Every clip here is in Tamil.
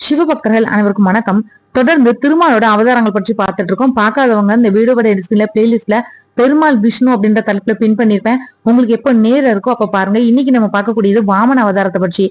சிவபக்தர்கள் அனைவருக்கும் வணக்கம். தொடர்ந்து திருமாலோட அவதாரங்கள் பற்றி பார்த்துட்டு இருக்கோம். பார்க்காதவங்க இந்த வீடியோட டிஸ்கிரிப்ஷன்ல பிளேலிஸ்ட்ல பெருமாள் விஷ்ணு அப்படின்ற தலைப்புல பின் பண்ணிருப்பேன். உங்களுக்கு எப்ப நேரம் இருக்கோ அப்ப பாருங்க. இன்னைக்கு நம்ம பார்க்கக்கூடியது வாமன அவதாரத்தை பற்றி.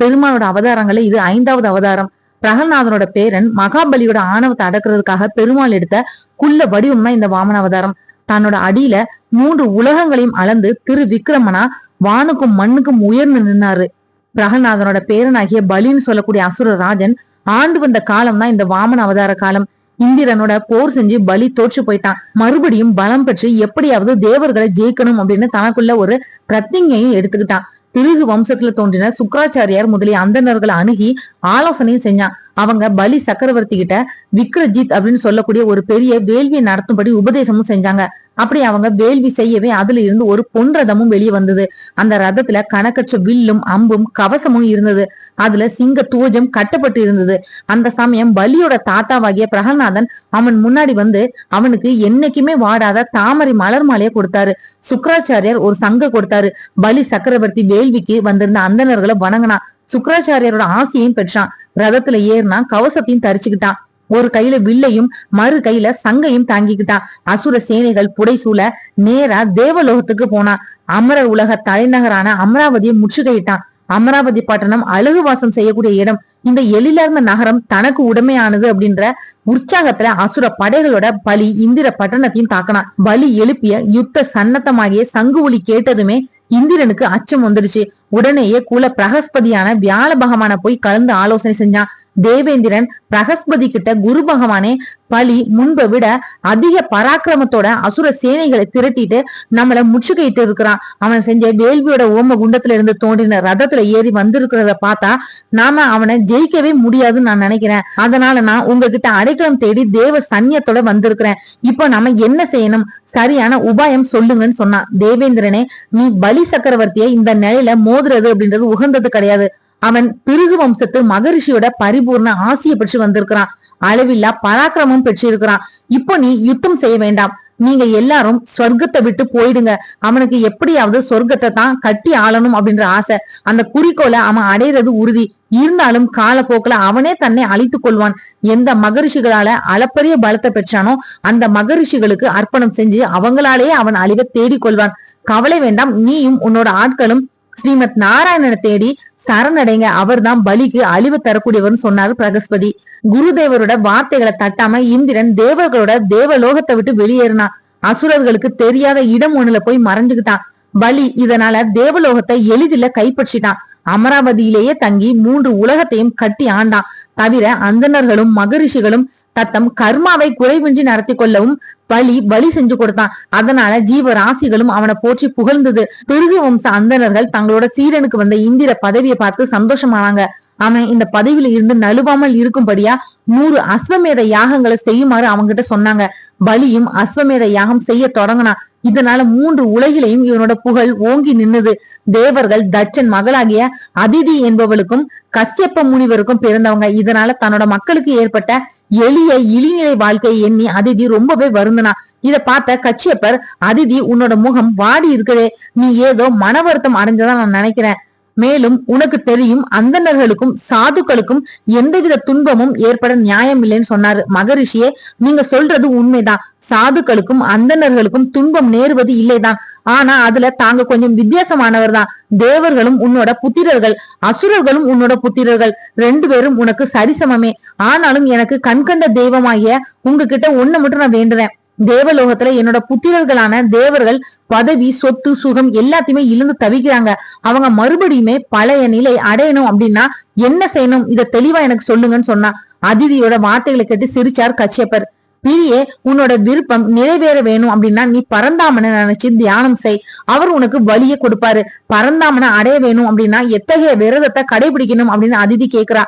பெருமாளோட அவதாரங்கள்ல இது 5வது அவதாரம். பிரகல்நாதனோட பேரன் மகாபலியோட ஆணவத்தை அடக்குறதுக்காக பெருமாள் எடுத்த குள்ள வடிவம் தான் இந்த வாமன அவதாரம். தன்னோட அடியில 3 உலகங்களையும் அளந்து திரு விக்ரமனா வானுக்கும் மண்ணுக்கும் உயர்ந்து நின்னாரு. பிரகல்நாதனோட பேரனாகிய பலின்னு சொல்லக்கூடிய அசுர ராஜன் ஆண்டு வந்த காலம் தான் இந்த வாமன அவதார காலம். இந்திரனோட போர் செஞ்சு பலி தோற்று போயிட்டான். மறுபடியும் பலம் பெற்று எப்படியாவது தேவர்களை ஜெயிக்கணும் அப்படின்னு தனக்குள்ள ஒரு பிரதிஞையும் எடுத்துக்கிட்டான். பிருகு வம்சத்துல தோன்றின சுக்கராச்சாரியார் முதலிய அந்தணர்களை அணுகி ஆலோசனையும் செஞ்சான். அவங்க பலி சக்கரவர்த்தி கிட்ட விக்ரஜித் அப்படின்னு சொல்லக்கூடிய ஒரு பெரிய வேள்வியை நடத்தும்படி உபதேசமும் செஞ்சாங்க. அப்படி அவங்க வேள்வி செய்யவே அதுல இருந்து ஒரு பொன் ரதமும் வெளியே வந்தது. அந்த ரதத்துல கணக்கற்ற வில்லும் அம்பும் கவசமும் இருந்தது. அதுல சிங்க தூஜம் கட்டப்பட்டு இருந்தது. அந்த சமயம் பலியோட தாத்தாவாகிய பிரகல்நாதன் அவன் முன்னாடி வந்து அவனுக்கு என்னைக்குமே வாடாத தாமரை மலர் மாலையை கொடுத்தாரு. சுக்கராச்சாரியார் ஒரு சங்க கொடுத்தாரு. பலி சக்கரவர்த்தி வேள்விக்கு வந்திருந்த அந்தணர்களை வணங்கினான். சுக்கராச்சாரியாரோட ஆசையையும் பெற்றான். ரதத்துல ஏறினா கவசத்தையும் தரிச்சுக்கிட்டான். ஒரு கையில வில்லையும் மறு கையில சங்கையும் தாங்கிக்கிட்டான். அசுர சேனைகள் புடைசூழ நேரா தேவலோகத்துக்கு போனான். அமரர் உலக தலைநகரான அமராவதியை முற்றுகையிட்டான். அமராவதி பட்டணம் அழகு வாசம் செய்யக்கூடிய இடம். இந்த எழிலர்ந்த நகரம் தனக்கு உடமையானது அப்படின்ற உற்சாகத்துல அசுர படைகளோட பலி இந்திர பட்டணத்தையும் தாக்கினான். பலி எழுப்பிய யுத்த சன்னத்தமாகிய சங்கு ஒலி கேட்டதுமே இந்திரனுக்கு அச்சம் வந்துடுச்சு. உடனேயே குல பிரகஸ்பதியான வியாழ பகவான போய் கலந்து ஆலோசனை செஞ்சான். தேவேந்திரன் பிரகஸ்பதி கிட்ட குரு பகவானே, பலி முன்பை விட அதிக பராக்கிரமத்தோட அசுர சேனைகளை திரட்டிட்டு நம்மள முற்றுகையிட்டு இருக்கிறான். அவன் செஞ்ச வேள்வியோட ஓம குண்டத்துல இருந்து தோன்றின ரதத்துல ஏறி வந்திருக்கிறத பார்த்தா நாம அவனை ஜெயிக்கவே முடியாதுன்னு நான் நினைக்கிறேன். அதனால நான் உங்ககிட்ட அடைக்கலம் தேடி தேவ சன்னியத்தோட வந்திருக்கிறேன். இப்ப நம்ம என்ன செய்யணும்? சரியான உபாயம் சொல்லுங்கன்னு சொன்னான். தேவேந்திரனே, நீ பலி சக்கரவர்த்தியை இந்த நிலையில மோதுறது அப்படின்றது உகந்தது கிடையாது. அவன் பிருகு வம்சத்து மகரிஷியோட பரிபூர்ண ஆசையை பெற்று வந்திருக்கிறான். அளவில்லா பராக்கிரமம் பெற்றிருக்கிறான். இப்போ நீ யுத்தம் செய்ய வேண்டாம். நீங்க எல்லாரும் சொர்க்கத்தை விட்டு போயிடுங்க. அவனுக்கு எப்படியாவது சொர்க்கத்தை தான் கட்டி ஆளணும் அப்படின்ற ஆசை. அந்த குறிக்கோளை அவன் அடையிறது உறுதி. இருந்தாலும் காலப்போக்கில் அவனே தன்னை அழித்துக் கொள்வான். எந்த மகரிஷிகளால அளப்பரிய பலத்தை பெற்றானோ அந்த மகரிஷிகளுக்கு அர்ப்பணம் செஞ்சு அவங்களாலேயே அவன் அழிவை தேடிக்கொள்வான். கவலை வேண்டாம். நீயும் உன்னோட ஆட்களும் ஸ்ரீமத் நாராயணனை தேடி சரணடைங்க. அவர் தான் பலிக்கு அழிவு தரக்கூடியவர்னு சொன்னாரு பிரகஸ்பதி. குருதேவரோட வார்த்தைகளை தட்டாம இந்திரன் தேவர்களோட தேவலோகத்தை விட்டு வெளியேறினான். அசுரர்களுக்கு தெரியாத இடம் ஒண்ணுல போய் மறைஞ்சுக்கிட்டான். பலி இதனால தேவலோகத்தை எளிதில கைப்பற்றிட்டான். அமராவதியிலேயே தங்கி 3 உலகத்தையும் கட்டி ஆண்டான். தவிர அந்தணர்களும் மகரிஷிகளும் தத்தம் கர்மாவை குறைவின்றி நடத்தி கொள்ளவும் பலி செஞ்சு கொடுத்தான். அதனால ஜீவராசிகளும் அவனை போற்றி புகழ்ந்தது. பிருகு வம்ச அந்தணர்கள் தங்களோட சீரனுக்கு வந்த இந்திர பதவியை பார்த்து சந்தோஷமானாங்க. அவன் இந்த பதவியில இருந்து நழுவாமல் இருக்கும்படியா 100 அஸ்வமேத யாகங்களை செய்யுமாறு அவங்கிட்ட சொன்னாங்க. பலியும் அஸ்வமேத யாகம் செய்ய தொடங்கினான். இதனால 3 உலகிலையும் இவனோட புகழ் ஓங்கி நின்னுது. தேவர்கள் தட்சன் மகளாகிய அதிதி என்பவளுக்கும் கஷ்யப்ப முனிவருக்கும் பிறந்தவங்க. இதனால தன்னோட மக்களுக்கு ஏற்பட்ட எளிய இழிநிலை வாழ்க்கையை எண்ணி அதிதி ரொம்பவே வருந்தினா. இத பார்த்த கஷ்யப்பர், அதிதி உன்னோட முகம் வாடி இருக்குதே, நீ ஏதோ மன வருத்தம் அடைஞ்சதான் நான் நினைக்கிறேன். மேலும் உனக்கு தெரியும், அந்தணர்களுக்கும் சாதுக்களுக்கும் எந்தவித துன்பமும் ஏற்பட நியாயம் இல்லைன்னு சொன்னாரு. மகரிஷியே, நீங்க சொல்றது உண்மைதான். சாதுக்களுக்கும் அந்தணர்களுக்கும் துன்பம் நேருவது இல்லைதான். ஆனா அதுல தாங்க கொஞ்சம் வித்தியாசமானவர் தான். தேவர்களும் உன்னோட புத்திரர்கள், அசுரர்களும் உன்னோட புத்திரர்கள். 2 பேரும் உனக்கு சரிசமமே. ஆனாலும் எனக்கு கண்கண்ட தெய்வமாகிய உங்ககிட்ட ஒண்ணு மட்டும் நான் வேண்டுறேன். தேவலோகத்துல என்னோட புத்திரர்களான தேவர்கள் பதவி, சொத்து, சுகம் எல்லாத்தையுமே இழந்து தவிக்கிறாங்க. அவங்க மறுபடியுமே பழைய நிலை அடையணும் அப்படின்னா என்ன செய்யணும்? இத தெளிவா எனக்கு சொல்லுங்கன்னு சொன்னா. அதிதியோட வார்த்தைகளை கேட்டு சிரிச்சார் கஷ்யப்பர். பிரியே, உன்னோட விருப்பம் நிறைவேற வேணும் அப்படின்னா நீ பரந்தாமனை நினைச்சு தியானம் செய். அவர் உனக்கு வழியை கொடுப்பாரு. பரந்தாமனை அடைய வேணும் அப்படின்னா எத்தகைய விரதத்தை கடைபிடிக்கணும் அப்படின்னு அதிதி கேக்குறா.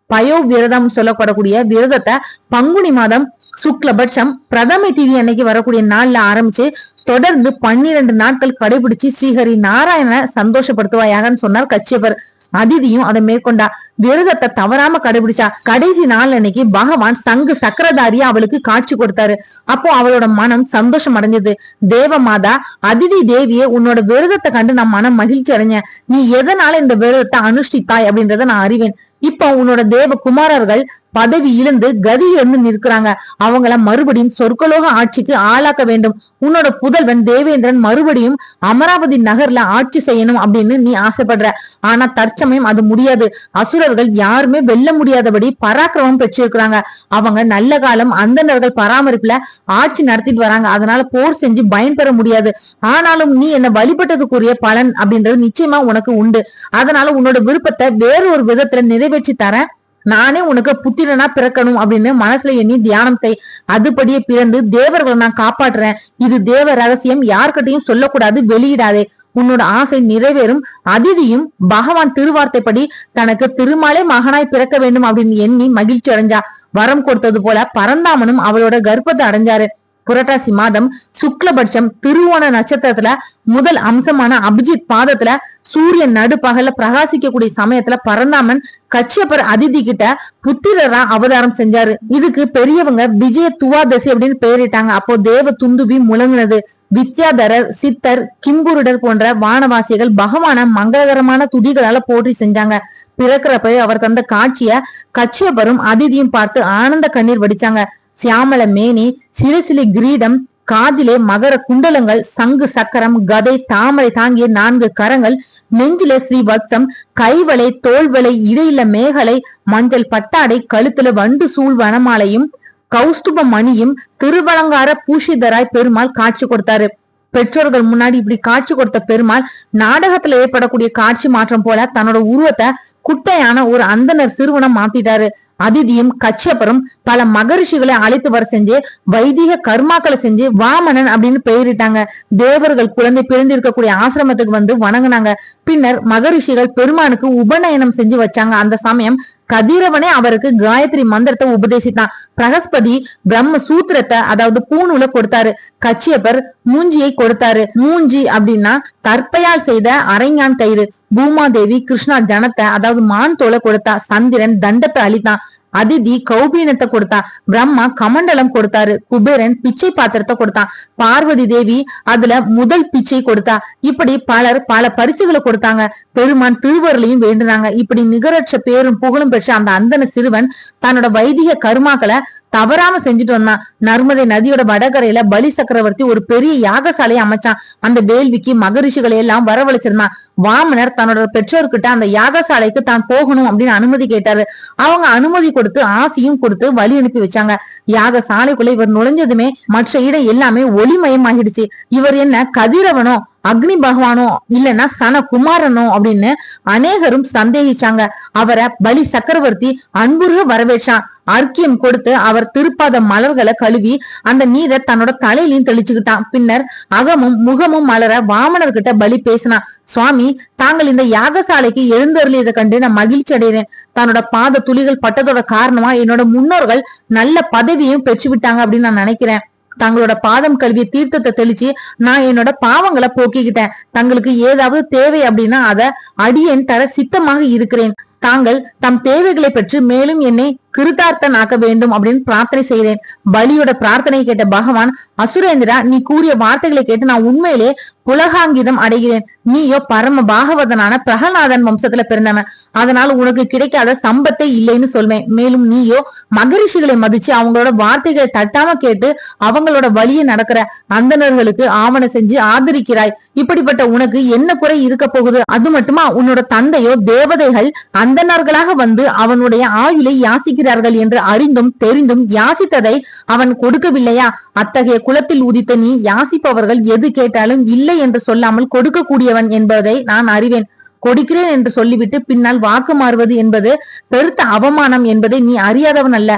பயோ விரதம் சொல்லப்படக்கூடிய விரதத்தை பங்குனி மாதம் சுக்லபட்சம் பிரதமை தீதி அன்னைக்கு வரக்கூடிய நாள்ல ஆரம்பிச்சு தொடர்ந்து 12 நாட்கள் கடைபிடிச்சு ஸ்ரீஹரி நாராயணனை சந்தோஷப்படுத்துவாயாகன்னு சொன்னார் கஷ்யப்பர். அதிதியும் அதை மேற்கொண்டா. விரதத்தை தவறாம கடைபிடிச்சா. கடைசி நாள் அன்னைக்கு பகவான் சங்கு சக்கரதாரியா அவளுக்கு காட்சி கொடுத்தாரு. அப்போ அவளோட மனம் சந்தோஷம் அடைஞ்சது. தேவமாதா அதிதி தேவியே, உன்னோட விரதத்தை கண்டு நான் மனம் மகிழ்ச்சி அடைஞ்சேன். நீ எதனால இந்த விரதத்தை அனுஷ்டித்தாய் அப்படின்றத நான் அறிவேன். இப்போ உன்னோட தேவ குமாரர்கள் பதவி இழந்து கதி இழந்து நிற்கிறாங்க. அவங்கள மறுபடியும் சொர்க்கலோக ஆட்சிக்கு ஆளாக்க வேண்டும். உன்னோட புதல்வன் தேவேந்திரன் மறுபடியும் அமராவதி நகர்ல ஆட்சி செய்யணும் அப்படின்னு நீ ஆசைப்படுற. ஆனா தற்சமயம் அது முடியாது. அசுரர்கள் யாருமே வெல்ல முடியாதபடி பராக்கிரமம் பெற்றிருக்கிறாங்க. அவங்க நல்ல காலம் அந்தணர்கள் பராமரிப்புல ஆட்சி நடத்திட்டு வராங்க. அதனால போர் செஞ்சு பயன்பெற முடியாது. ஆனாலும் நீ என்ன வழிபட்டதுக்குரிய பலன் அப்படின்றது நிச்சயமா உனக்கு உண்டு. அதனால உன்னோட விருப்பத்தை வேறொரு விதத்துல நிறைவேற்றி தர நானே உனக்கு புத்திரனா பிறக்கணும் அப்படின்னு மனசுல எண்ணி தியானம் செய். அதுபடியே பிறந்து தேவர்களை நான் காப்பாற்றுறேன். இது தேவ ரகசியம், யார்கிட்டையும் சொல்லக்கூடாது, வெளியிடாதே. உன்னோட ஆசை நிறைவேறும். அதிதியும் பகவான் திருவார்த்தைப்படி தனக்கு திருமாலே மகனாய் பிறக்க வேண்டும் அப்படின்னு எண்ணி மகிழ்ச்சி அடைஞ்சா. வரம் கொடுத்தது போல பரந்தாமனும் அவளோட கர்ப்பத்தை அடைஞ்சாரு. புரட்டாசி மாதம் சுக்லபட்சம் திருவோண நட்சத்திரத்துல முதல் அம்சமான அபிஜித் பாதத்துல சூரியன் நடுப்பகல பிரகாசிக்கக்கூடிய சமயத்துல பரந்தாமன் கச்சியப்பர் அதிதி கிட்ட புத்திரரா அவதாரம் செஞ்சாரு. இதுக்கு பெரியவங்க விஜய துவாதசி அப்படின்னு பெயரிட்டாங்க. அப்போ தேவ துந்துபி முழங்குனது. வித்யாதரர், சித்தர், கிம்புருடர் போன்ற வானவாசிகள் பகவான மங்களகரமான துதிகளால போற்றி செஞ்சாங்க. பிறக்கிறப்ப அவர் தந்த காட்சிய கச்சியப்பரும் அதிதியும் பார்த்து ஆனந்த கண்ணீர் வடிச்சாங்க. சியாமல மேனி, சிறுசிலி கிரீடம், காதிலே மகர குண்டலங்கள், சங்கு சக்கரம், கதை, தாமரை தாங்கிய 4 கரங்கள், நெஞ்சில ஸ்ரீவத்சம், கைவளை, தோள்வளை, இடையில மேகலை, மஞ்சள் பட்டாடை, கழுத்துல வண்டு சூழ் வனமாலையும் கௌஸ்துப மணியும் திருவலங்கார பூஷிதராய் பெருமாள் காட்சி கொடுத்தாரு. பெற்றோர்கள் முன்னாடி இப்படி காட்சி கொடுத்த பெருமாள் நாடகத்துல ஏற்படக்கூடிய காட்சி மாற்றம் போல தன்னோட உருவத்தை குட்டையான ஒரு அந்தனர் சிறுவனம் மாத்திட்டாரு. அதிதியும் கச்சியப்பரும் பல மகரிஷிகளை அழைத்து வர செஞ்சு வைதிக கர்மாக்களை செஞ்சு வாமனன் அப்படின்னு பெயரிட்டாங்க. தேவர்கள் குழந்தை பிறந்திருக்கக்கூடிய ஆசிரமத்துக்கு வந்து வணங்கினாங்க. பின்னர் மகரிஷிகள் பெருமானுக்கு உபநயனம் செஞ்சு வச்சாங்க. அந்த சமயம் கதிரவனே அவருக்கு காயத்ரி மந்திரத்தை உபதேசித்தான். பிரகஸ்பதி பிரம்ம சூத்திரத்தை அதாவது பூணூல கொடுத்தாரு. கச்சியப்பர் மூஞ்சியை கொடுத்தாரு. மூஞ்சி அப்படின்னா தற்பையால் செய்த அரைஞான் கயிறு. பூமாதேவி கிருஷ்ணா ஜனத்தை அதாவது மான் தோலை கொடுத்தா. சந்திரன் தண்டத்தை அளித்தான். அதிதி கௌபீனத்தை கொடுத்தா. பிரம்மா கமண்டலம் கொடுத்தாரு. குபேரன் பிச்சை பாத்திரத்தை கொடுத்தான். பார்வதி தேவி அதுல முதல் பிச்சை கொடுத்தா. இப்படி பலர் பல பரிசுகளை கொடுத்தாங்க. பெருமான் திருவருளையும் வேண்டுனாங்க. இப்படி நிகரற்ற பேரும் புகழும் பெற்ற அந்த அந்தன சிறுவன் தன்னோட வைதிக கருமாக்களை தவறாம செஞ்சுட்டு வந்தான். நர்மதை நதியோட வடகரையில பலி சக்கரவர்த்தி ஒரு பெரிய யாகசாலையை அமைச்சான். அந்த வேள்விக்கு மகரிஷிகளை எல்லாம் வரவழைச்சிருந்தான். வாமனர் தன்னோட பெற்றோர்கிட்ட அந்த யாகசாலைக்கு தான் போகணும் அப்படின்னு அனுமதி கேட்டாரு. அவங்க அனுமதி கொடுத்து ஆசையும் கொடுத்து வழி அனுப்பி வச்சாங்க. யாகசாலைக்குள்ள இவர் நுழைஞ்சதுமே மற்ற இடம் எல்லாமே ஒளிமயமாகிடுச்சு. இவர் என்ன கதிரவனோ அக்னி பகவானோ இல்லைன்னா சன குமாரனோ அப்படின்னு அநேகரும் சந்தேகிச்சாங்க. அவரை பலி சக்கரவர்த்தி அன்புருக வரவேற்றான். அர்க்கியம் கொடுத்து அவர் திருப்பாத மலர்களை கழுவி அந்த நீரை தன்னோட தலையிலையும் தெளிச்சுக்கிட்டான். பின்னர் அகமும் முகமும் மலர வாமனர்கிட்ட பலி பேசினான். சுவாமி, தாங்கள் இந்த யாகசாலைக்கு எழுந்தருளியதை கண்டு நான் மகிழ்ச்சி அடைகிறேன். தன்னோட பாத துளிகள் பட்டதோட காரணமா என்னோட முன்னோர்கள் நல்ல பதவியும் பெற்று விட்டாங்க அப்படின்னு நான் நினைக்கிறேன். தங்களோட பாதம் கல்விய தீர்த்தத்தை தெளிச்சு நான் என்னோட பாவங்களை போக்கிக்கிட்டேன். தங்களுக்கு ஏதாவது தேவை அப்படின்னா அத அடியேன் தர சித்தமாக இருக்கிறேன். தாங்கள் தம் தேவைகளை பெற்று மேலும் என்னை கிருதார்த்தன் ஆக்க வேண்டும் அப்படின்னு பிரார்த்தனை செய்தேன். பலியோட பிரார்த்தனை கேட்ட பகவான், அசுரேந்திரா, நீ கூறிய வார்த்தைகளை கேட்டு நான் உண்மையிலே புலகாங்கிதம் அடைகிறேன். நீயோ பரம பாகவதனான பிரகலாதன் வம்சத்துல பிறந்தவன். அதனால உனக்கு கிடைக்காத சம்பத்தை இல்லைன்னு சொல்வேன். மேலும் நீயோ மகரிஷிகளை மதிச்சு அவங்களோட வார்த்தைகளை தட்டாம கேட்டு அவங்களோட வழியை நடக்கிற அந்தணர்களுக்கு ஆவண செஞ்சு ஆதரிக்கிறாய். இப்படிப்பட்ட உனக்கு என்ன குறை இருக்க போகுது? அது மட்டுமா, உன்னோட தந்தையோ தேவதைகள் அந்தணர்களாக வந்து அவனுடைய ஆயுளை யாசிக்கிறார்கள் என்று அறிந்தும் தெரிந்தும் யாசித்ததை அவன் கொடுக்கவில்லையா? அத்தகைய குலத்தில் உதித்த நீ யாசிப்பவர்கள் எது கேட்டாலும் இல்லை என்று சொல்லாமல் கொடுக்கக்கூடியவன் என்பதை நான் அறிவேன். கொடுக்கிறேன் என்று சொல்லிவிட்டு பின்னால் வாக்கு மாறுவது என்பது பெருத்த அவமானம் என்பதை நீ அறியாதவன் அல்ல.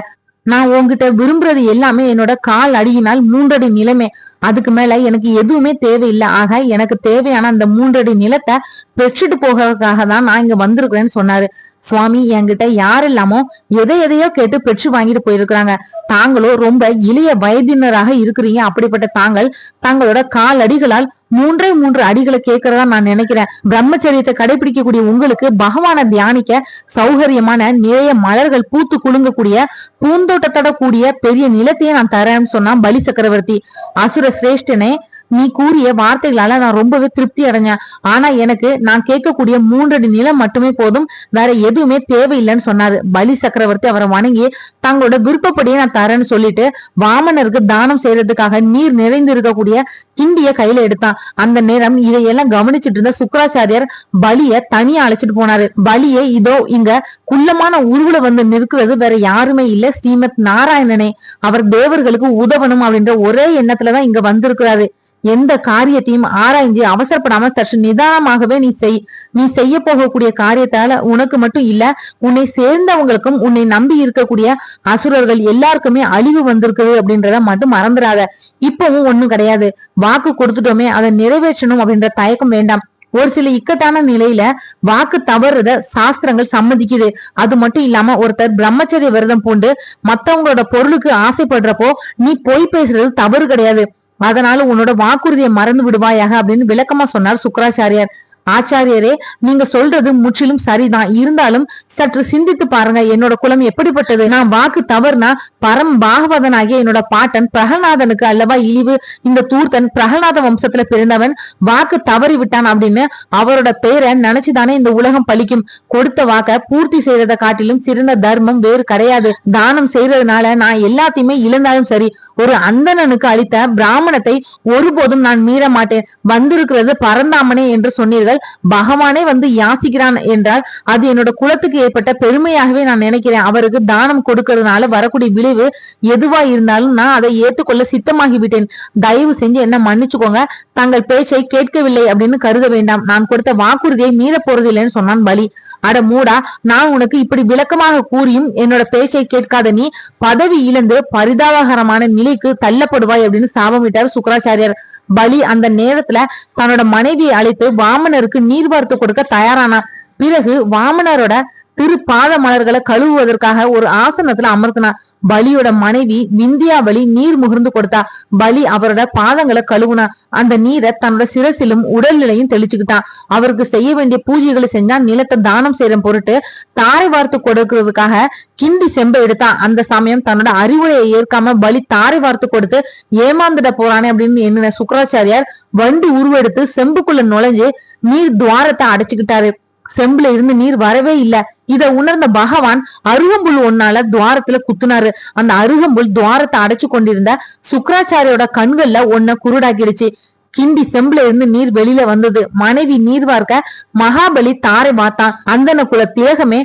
நான் உன்கிட்ட விரும்புறது எல்லாமே என்னோட கால் அடியினால் 3 அடி நிலமே. அதுக்கு மேல எனக்கு எதுவுமே தேவையில்லை. ஆக எனக்கு தேவையான அந்த 3 அடி நிலத்தை பெற்றுட்டு போகிறதுக்காக தான் நான் இங்க வந்திருக்கிறேன்னு சொன்னாரு. சுவாமி, என்கிட்ட யாரெல்லாமோ எதையோ கேட்டு பெற்று வாங்கிட்டு போயிருக்கிறாங்க. தாங்களோ ரொம்ப இளைய வயதினராக இருக்கிறீங்க. அப்படிப்பட்ட தாங்கள் தங்களோட கால் அடிகளால் 3 அடிகளை கேட்கறதா நான் நினைக்கிறேன். பிரம்மச்சரியத்தை கடைபிடிக்கக்கூடிய உங்களுக்கு பகவான தியானிக்க சௌகரியமான நிறைய மலர்கள் பூத்து குலுங்கக்கூடிய பூந்தோட்டத்தோட கூடிய பெரிய நிலத்தையே நான் தரேன்னு சொன்னா பலி சக்கரவர்த்தி. அசுர சிரேஷ்டனே, நீ கூறிய வார்த்தைகளால நான் ரொம்பவே திருப்தி அடைஞ்சேன். ஆனா எனக்கு நான் கேட்கக்கூடிய 3 அடி நிலம் மட்டுமே போதும், வேற எதுவுமே தேவையில்லைன்னு சொன்னாரு. பலி சக்கரவர்த்தி அவரை வணங்கி தங்களோட விருப்பப்படியே நான் தரேன்னு சொல்லிட்டு வாமனருக்கு தானம் செய்யறதுக்காக நீர் நிறைந்து இருக்கக்கூடிய கிண்டிய கையில எடுத்தான். அந்த நேரம் இதையெல்லாம் கவனிச்சுட்டு இருந்த சுக்கராச்சாரியார் பலிய தனியா அழைச்சிட்டு போனாரு. பலியை இதோ இங்க குள்ளமான உருவுல வந்து நிற்கிறது வேற யாருமே இல்ல, ஸ்ரீமத் நாராயணனே. அவர் தேவர்களுக்கு உதவணும் அப்படின்ற ஒரே எண்ணத்துலதான் இங்க வந்திருக்கிறாரு. எந்த காரியத்தையும் ஆராய்ஞ்சு அவசரப்படாம சற்று நிதானமாகவே நீ செய்ய போகக்கூடிய காரியத்தால உனக்கு மட்டும் இல்ல, உன்னை சேர்ந்தவங்களுக்கும் உன்னை நம்பி இருக்கக்கூடிய அசுரர்கள் எல்லாருக்குமே அழிவு வந்திருக்குது அப்படின்றத மட்டும் மறந்துடாத. இப்பவும் ஒண்ணும் கிடையாது, வாக்கு கொடுத்துட்டோமே அதை நிறைவேற்றணும் அப்படின்ற தயக்கம் வேண்டாம். ஒரு சில இக்கட்டான நிலையில வாக்கு தவறுத சாஸ்திரங்கள் சம்மதிக்குது. அது மட்டும் இல்லாம ஒருத்தர் பிரம்மச்சரிய விரதம் பூண்டு மத்தவங்களோட பொருளுக்கு ஆசைப்படுறப்போ நீ பொய் பேசுறது தவறு கிடையாது. அதனால உன்னோட வாக்குறுதியை மறந்து விடுவாயாக அப்படின்னு விளக்கமா சொன்னார் சுக்கராச்சாரியார். ஆச்சாரியரே, நீங்க சொல்றது முற்றிலும் சரிதான். இருந்தாலும் சற்று சிந்தித்து பாருங்க, என்னோட குலம் எப்படிப்பட்டது. நான் வாக்கு தவறுனா பரம் பாகவதனாகிய என்னோட பாட்டன் பிரகலாதனுக்கு அல்லவா இழிவு. இந்த தூர்த்தன் பிரகலாத வம்சத்துல பிறந்தவன், வாக்கு தவறி விட்டான் அப்படின்னு அவரோட பேரை நினைச்சுதானே இந்த உலகம் பலிக்கும். கொடுத்த வாக்க பூர்த்தி செய்யறதை காட்டிலும் சிறந்த தர்மம் வேறு கிடையாது. தானம் செய்யறதுனால நான் எல்லாத்தையுமே இழந்தாலும் சரி, ஒரு அந்தணனுக்கு அளித்த பிராமணத்தை ஒருபோதும் நான் மீற மாட்டேன். வந்திருக்கிறது பரந்தாமனே என்று சொன்னீர்கள், பகவானே வந்து யாசிக்கிறான் என்றால் அது என்னோட குலத்துக்கு ஏற்பட்ட பெருமையாகவே நான் நினைக்கிறேன். அவருக்கு தானம் கொடுக்கறதுனால வரக்கூடிய விளைவு எதுவா இருந்தாலும் நான் அதை ஏற்றுக்கொள்ள சித்தமாகிவிட்டேன். தயவு செஞ்சு என்ன மன்னிச்சுக்கோங்க, தங்கள் பேச்சை கேட்கவில்லை அப்படின்னு கருத வேண்டாம். நான் கொடுத்த வாக்குறுதியை மீற போறது இல்லைன்னு சொன்னான் பலி. அட மூடா, நான் உனக்கு இப்படி விளக்கமாக கூறியும் என்னோட பேச்சை கேட்காத நீ பதவி இழந்து பரிதாபகரமான நிலைக்கு தள்ளப்படுவாய் அப்படின்னு சாபமிட்டார் சுக்கராச்சாரியார். பலி அந்த நேரத்துல தன்னோட மனைவியை அழைத்து வாமனருக்கு நீர் வார்த்து கொடுக்க தயாரானான். பிறகு வாமனரோட திருப்பாத மலர்களை கழுவுவதற்காக ஒரு ஆசனத்துல அமர்த்தினான். பலியோட மனைவி விந்தியாவளி நீர் முகர்ந்து கொடுத்தா. பலி அவரோட பாதங்களை கழுவுனா. அந்த நீரை தன்னோட சிரசிலும் உடல்நிலையும் தெளிச்சுக்கிட்டான். அவருக்கு செய்ய வேண்டிய பூஜைகளை செஞ்சா. நிலத்தை தானம் செய்யற பொருட்டு தாரை வார்த்து கொடுக்கறதுக்காக கிண்டி செம்பை எடுத்தான். அந்த சமயம் தன்னோட அறிவுரையை ஏற்காம பலி தாரை வார்த்து கொடுத்து ஏமாந்துட போறானே அப்படின்னு எண்ணின சுக்கராச்சாரியார் வண்டி உருவெடுத்து செம்புக்குள்ள நுழைஞ்சு நீர் துவாரத்தை அடைச்சுக்கிட்டாரு. செம்புல இருந்து நீர் வரவே இல்ல. இத உணர்ந்த பகவான் அருகம்புல் ஒன்னால துவாரத்துல குத்துனாரு. அந்த அருகம்புல் துவாரத்தை அடைச்சு கொண்டிருந்த சுக்கராச்சாரியோட கண்கள்ல ஒன்ன குருடாக்கிடுச்சு. கிண்டி செம்புல இருந்து நீர் வெளியில வந்தது. மனைவி நீர் வார்க்க மகாபலி தாரை வார்த்தான். அந்தன குல திலகமே,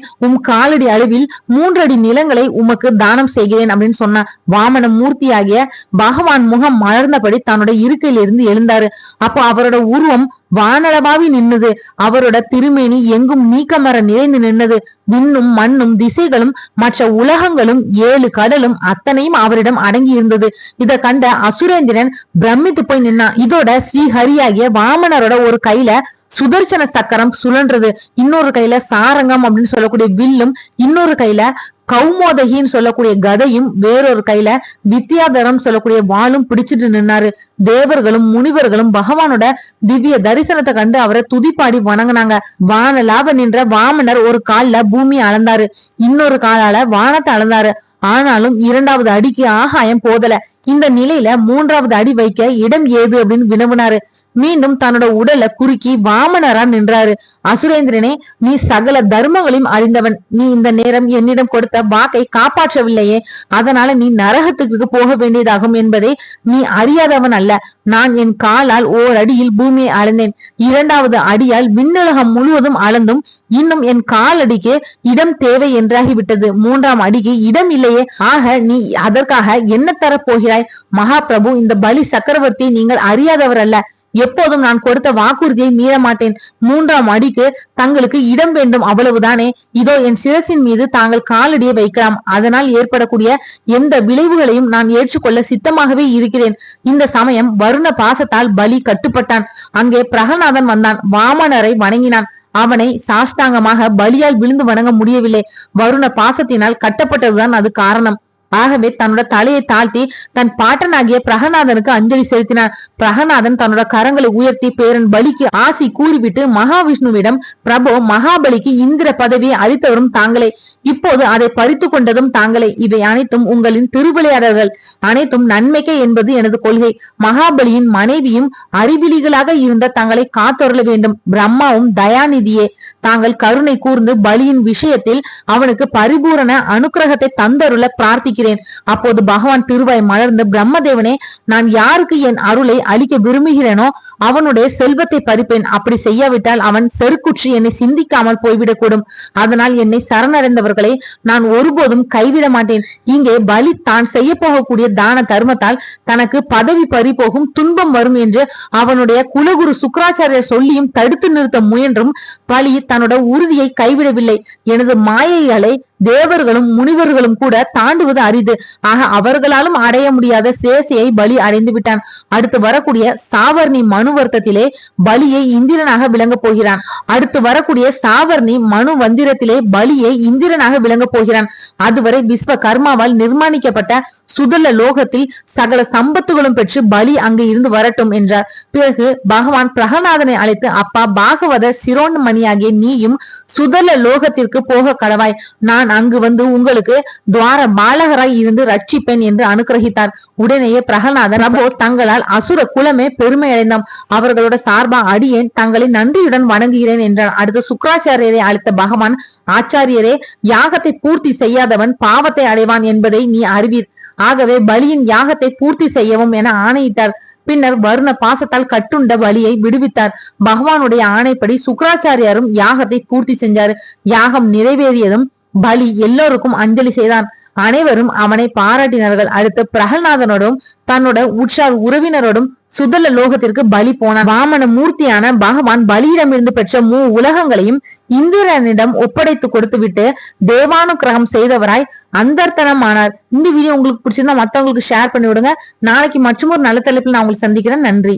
காலடி அளவில் 3 அடி நிலங்களை உமக்கு தானம் செய்கிறேன் அப்படின்னு சொன்னான். வாமன மூர்த்தியாகிய பகவான் முகம் மலர்ந்தபடி தன்னோட இருக்கையிலிருந்து எழுந்தாரு. அப்போ அவரோட உருவம் வானளவாவி நின்னது. அவரோட திருமேனி எங்கும் நீக்கமர நிறைந்து நின்னது. விண்ணும் மண்ணும் திசைகளும் மற்ற உலகங்களும் 7 கடலும் அத்தனையும் அவரிடம் அடங்கி இருந்தது. இத கண்ட அசுரேந்திரன் பிரமித்து போய் நின்னான். இதோட ஸ்ரீஹரியாகிய வாமனரோட ஒரு கையில சுதர்சன சக்கரம் சுழன்றது, இன்னொரு கையில சாரங்கம் அப்படின்னு சொல்லக்கூடிய வில்லும், இன்னொரு கையில கௌமோதகின்னு சொல்லக்கூடிய கதையும், வேறொரு கையில வித்யாதரம் சொல்லக்கூடிய வாளும் பிடிச்சிட்டு நின்னாரு. தேவர்களும் முனிவர்களும் பகவானோட திவ்ய தரிசனத்தை கண்டு அவரை துதிப்பாடி வணங்கினாங்க. வானலாவ நின்ற வாமனர் ஒரு கால்ல பூமியை அளந்தாரு, இன்னொரு காலால வானத்தை அளந்தாரு. ஆனாலும் 2வது அடிக்கு ஆகாயம் போதல. இந்த நிலையில 3வது அடி வைக்க இடம் ஏது அப்படின்னு வினவினாரு. மீண்டும் தன்னோட உடலை குறுக்கி வாமனரா நின்றாரு. அசுரேந்திரனே, நீ சகல தர்மங்களையும் அறிந்தவன். நீ இந்த நேரம் என்னிடம் கொடுத்த வாக்கை காப்பாற்றவில்லையே, அதனால நீ நரகத்துக்கு போக வேண்டியதாகும் என்பதை நீ அறியாதவன் அல்ல. நான் என் காலால் ஓரடியில் பூமியை அளந்தேன். 2வது அடியால் விண்ணுலகம் முழுவதும் அளந்தும் இன்னும் என் காலடிக்கு இடம் தேவை என்றாகிவிட்டது. 3ஆம் அடிக்கு இடம் இல்லையே. ஆக நீ அதற்காக என்ன தரப் போகிறாய்? மகாபிரபு, இந்த பலி சக்கரவர்த்தி நீங்கள் அறியாதவர் அல்ல. எப்போதும் நான் கொடுத்த வாக்குறுதியை மீற மாட்டேன். 3ஆம் அடிக்கு தங்களுக்கு இடம் வேண்டும், அவ்வளவுதானே. இதோ என் சிரசின் மீது தாங்கள் காலடியை வைக்கலாம். அதனால் ஏற்படக்கூடிய எந்த விளைவுகளையும் நான் ஏற்றுக்கொள்ள சித்தமாகவே இருக்கிறேன். இந்த சமயம் வருண பாசத்தால் பலி கட்டுப்பட்டான். அங்கே பிரகலாதன் வந்தான். வாமனரை வணங்கினான். அவனை சாஷ்டாங்கமாக பலியால் விழுந்து வணங்க முடியவில்லை. வருண பாசத்தினால் கட்டப்பட்டதுதான் அது காரணம். ஆகவே தன்னோட தலையை தாழ்த்தி தன் பாட்டனாகிய பிரகநாதனுக்கு அஞ்சலி செலுத்தினார். பிரகநாதன் தன்னோட கரங்களை உயர்த்தி பேரன் பலிக்கு ஆசி கூறிவிட்டு மகாவிஷ்ணுவிடம், பிரபு, மகாபலிக்கு இந்திர பதவியை அளித்தவரும் தாங்களே, இப்போது அதை பறித்து கொண்டதும் தாங்களே. இவை அனைத்தும் உங்களின் திருவிளையாடல்கள், அனைத்தும் நன்மைக்கே என்பது எனது கொள்கை. மகாபலியின் மனைவியும் அறிவிலிகளாக இருந்த தங்களை காத்தொருள வேண்டும். பிரம்மாவும் தயாநிதியே, தாங்கள் கருணை கூர்ந்து பலியின் விஷயத்தில் அவனுக்கு பரிபூரண அனுக்கிரகத்தை தந்தருள பிரார்த்திக்கிறேன். அப்போது பகவான் திருவாய் மலர்ந்து, பிரம்மதேவனே, நான் யாருக்கு என் அருளை அளிக்க விரும்புகிறேனோ அவனுடைய செல்வத்தை பறிப்பேன். அப்படி செய்யாவிட்டால் அவன் செருக்குற்றி என்னை சிந்திக்காமல் போய்விடக்கூடும். அதனால் என்னை சரணடைந்தவர்களை நான் ஒருபோதும் கைவிட மாட்டேன். இங்கே பலி தான் செய்ய போகக்கூடிய தான தர்மத்தால் தனக்கு பதவி பறிபோகும், துன்பம் வரும் என்று அவனுடைய குலகுரு சுக்கராச்சாரியர் சொல்லியும் தடுத்து நிறுத்த முயன்றும் பலி தன்னோட உறுதியை கைவிடவில்லை. எனது மாயைகளை தேவர்களும் முனிவர்களும் கூட தாண்டுவது அரிது. ஆக அவர்களாலும் அடைய முடியாத சேசையை பலி அடைந்து விட்டான். அடுத்து வரக்கூடிய சாவர்ணி மனுவர்த்தத்திலே பலியை இந்திரனாக விளங்க போகிறான். அடுத்து வரக்கூடிய சாவர்ணி மனு வந்திரத்திலே பலியை இந்திரனாக விளங்க போகிறான். அதுவரை விஸ்வகர்மாவால் நிர்மாணிக்கப்பட்ட சுதல லோகத்தில் சகல சம்பத்துகளும் பெற்று பலி அங்கு இருந்து வரட்டும் என்றார். பிறகு பகவான் பிரகநாதனை அழைத்து, அப்பா பாகவத சிரோன்மணியாகிய நீயும் சுதல லோகத்திற்கு போக கடவாய். நான் அங்கு வந்து உங்களுக்கு துவார பாலகராய் இருந்து ரட்சிப்பேன் என்று அனுகிரகித்தார். உடனேயே பிரகநாதன், பிரபோ, தங்களால் அசுர குலமே பெருமை அடைந்தாம். அவர்களோட சார்பா அடியேன் தங்களை நன்றியுடன் வணங்குகிறேன் என்றார். அடுத்து சுக்கராச்சாரியரை அழைத்த பகவான், ஆச்சாரியரே, யாகத்தை பூர்த்தி செய்யாதவன் பாவத்தை அடைவான் என்பதை நீ அறிவீர். ஆகவே பலியின் யாகத்தை பூர்த்தி செய்யவும் என ஆணையிட்டார். பின்னர் வருண பாசத்தால் கட்டுண்ட பலியை விடுவித்தார். பகவானுடைய ஆணைப்படி சுக்கராச்சாரியாரும் யாகத்தை பூர்த்தி செஞ்சாரு. யாகம் நிறைவேறியதும் பலி எல்லோருக்கும் அஞ்சலி செய்தான். அனைவரும் அவனை பாராட்டினார்கள். அடுத்து பிரகலாதனோடும் தன்னோட உற்றார் உறவினரோடும் சுதல லோகத்திற்கு பலி போனார். வாமன மூர்த்தியான பகவான் பலியிடமிருந்து பெற்ற உலகங்களையும் இந்திரனிடம் ஒப்படைத்து கொடுத்து விட்டு தேவானுக்கிரகம் செய்தவராய் அந்தர்த்தனமானார். இந்த வீடியோ உங்களுக்கு பிடிச்சிருந்தா மத்தவங்களுக்கு ஷேர் பண்ணி விடுங்க. நாளைக்கு மற்றும் ஒரு நல்ல தலைப்பில் நான் உங்களுக்கு சந்திக்கிறேன். நன்றி.